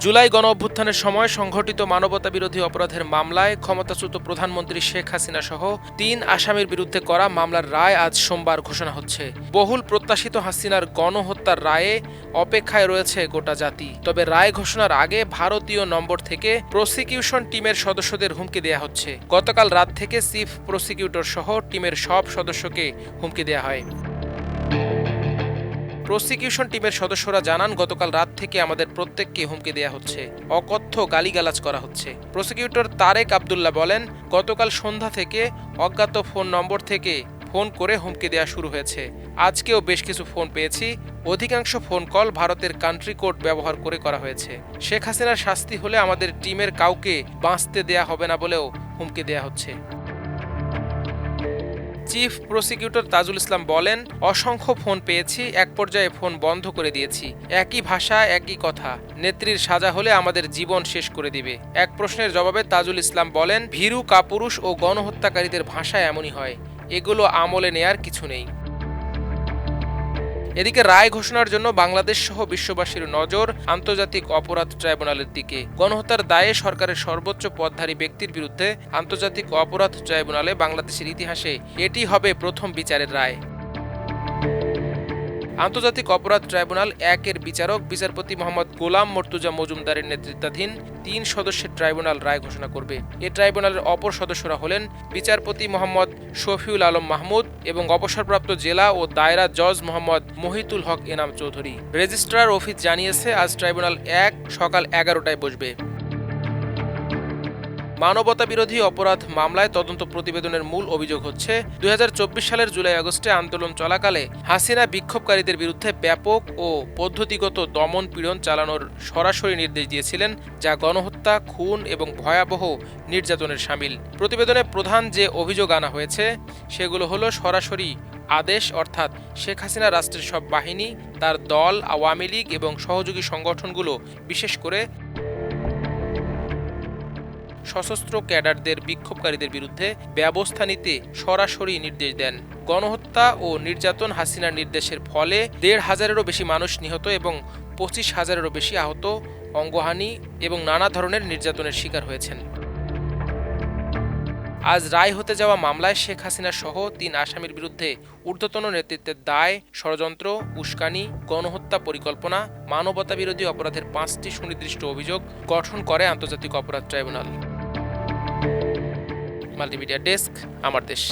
জুলাই গণঅভ্যুত্থানের সময় সংঘটিত মানবতাবিরোধী অপরাধের মামলায় ক্ষমতাচ্যুত প্রধানমন্ত্রী শেখ হাসিনা সহ ৩ আসামির বিরুদ্ধে করা মামলার রায় আজ সোমবার ঘোষণা হচ্ছে। বহুল প্রত্যাশিত হাসিনার গণহত্যার রায়ে অপেক্ষায় রয়েছে গোটা জাতি। তবে রায় ঘোষণার আগে ভারতীয় নম্বর থেকে প্রসিকিউশন টিমের সদস্যদের হুমকি দেয়া হচ্ছে। গতকাল রাত থেকে চিফ প্রসিকিউটর সহ টিমের সব সদস্যকে হুমকি দেয়া হয়। প্রসিকিউশন টিমের সদস্যরা জানান, গতকাল রাত থেকে আমাদের প্রত্যেককে হুমকি দেয়া হচ্ছে, অকথ্য গালিগালাজ করা হচ্ছে। প্রসিকিউটর তারেক আব্দুল্লাহ বলেন, গতকাল সন্ধ্যা থেকে অজ্ঞাত ফোন নম্বর থেকে ফোন করে হুমকি দেয়া শুরু হয়েছে। আজকেও বেশ কিছু ফোন পেয়েছি। অধিকাংশ ফোন কল ভারতের কান্ট্রি কোড ব্যবহার করে করা হয়েছে। শেখ হাসিনার শাস্তি হলে আমাদের টিমের কাউকে বাঁচতে দেয়া হবে না বলেও হুমকি দেয়া হচ্ছে। চিফ প্রসিকিউটর তাজুল ইসলাম বলেন, অসংখ্য ফোন পেয়েছি, এক পর্যায়ে ফোন বন্ধ করে দিয়েছি। একই ভাষা, একই কথা। নেত্রীর সাজা হলে আমাদের জীবন শেষ করে দিবে। এক প্রশ্নের জবাবে তাজুল ইসলাম বলেন, ভীরু কাপুরুষ ও গণহত্যাকারীদের ভাষা এমনই হয়, এগুলো আমলে নেয়ার কিছু নেই। এদিকে রায় ঘোষণার জন্য বাংলাদেশ সহ বিশ্ববাসীর নজর আন্তর্জাতিক অপরাধ ট্রাইব্যুনালের দিকে। গণহত্যার দায়ে সরকারের সর্বোচ্চ পদধারী ব্যক্তির বিরুদ্ধে আন্তর্জাতিক অপরাধ ট্রাইব্যুনালে বাংলাদেশের ইতিহাসে এটি হবে প্রথম বিচারের রায়। আন্তর্জাতিক অপরাধ ট্রাইব্যুনাল ১-এর বিচারক বিচারপতি মোহাম্মদ গোলাম মর্তুজা মজুমদারের নেতৃত্বাধীন ৩ সদস্যের ট্রাইব্যুনাল রায় ঘোষণা করবে। এ ট্রাইব্যুনালের অপর সদস্যরা হলেন বিচারপতি মোহাম্মদ শফিউল আলম মাহমুদ এবং অবসরপ্রাপ্ত জেলা ও দায়রা জজ মোহাম্মদ মহিতুল হক এনাম চৌধুরী। রেজিস্ট্রার অফিস জানিয়েছে, আজ ট্রাইব্যুনাল ১ সকাল ১১টায় বসবে। মানবতাবিরোধী অপরাধ মামলায় তদন্ত প্রতিবেদনের মূল অভিযোগ হচ্ছে, ২০২৪ সালের জুলাই আগস্টে আন্দোলন চলাকালে হাসিনা বিক্ষোভকারীদের বিরুদ্ধে ব্যাপক ও পদ্ধতিগত দমন পীড়ন চালানোর সরাসরি নির্দেশ দিয়েছিলেন, যা গণহত্যা, খুন এবং ভয়াবহ নির্যাতনের শামিল। প্রতিবেদনে প্রধান যে অভিযোগ আনা হয়েছে সেগুলো হলো সরাসরি আদেশ, অর্থাৎ শেখ হাসিনা রাষ্ট্রের সব বাহিনী, তার দল, আওয়ামী লীগ এবং সহযোগী সংগঠনগুলো বিশেষ করে সশস্ত্র ক্যাডারদের বিক্ষোভকারীদের বিরুদ্ধে ব্যবস্থা নিতে সরাসরি নির্দেশ দেন। গণহত্যা ও নির্যাতন হাসিনার নির্দেশের ফলে ১৫০০-এরও বেশি মানুষ নিহত এবং ২৫,০০০-এরও বেশি আহত, অঙ্গহানি এবং নানা ধরনের নির্যাতনের শিকার হয়েছেন। আজ রায় হতে যাওয়া মামলায় শেখ হাসিনা সহ ৩ আসামির বিরুদ্ধে ঊর্ধ্বতন নেতৃত্বের দায়, ষড়যন্ত্র, উস্কানি, গণহত্যা পরিকল্পনা, মানবতাবিরোধী অপরাধের ৫টি সুনির্দিষ্ট অভিযোগ গঠন করে আন্তর্জাতিক অপরাধ ট্রাইব্যুনাল। মাল্টিমিডিয়া ডেস্ক, আমার দেশ।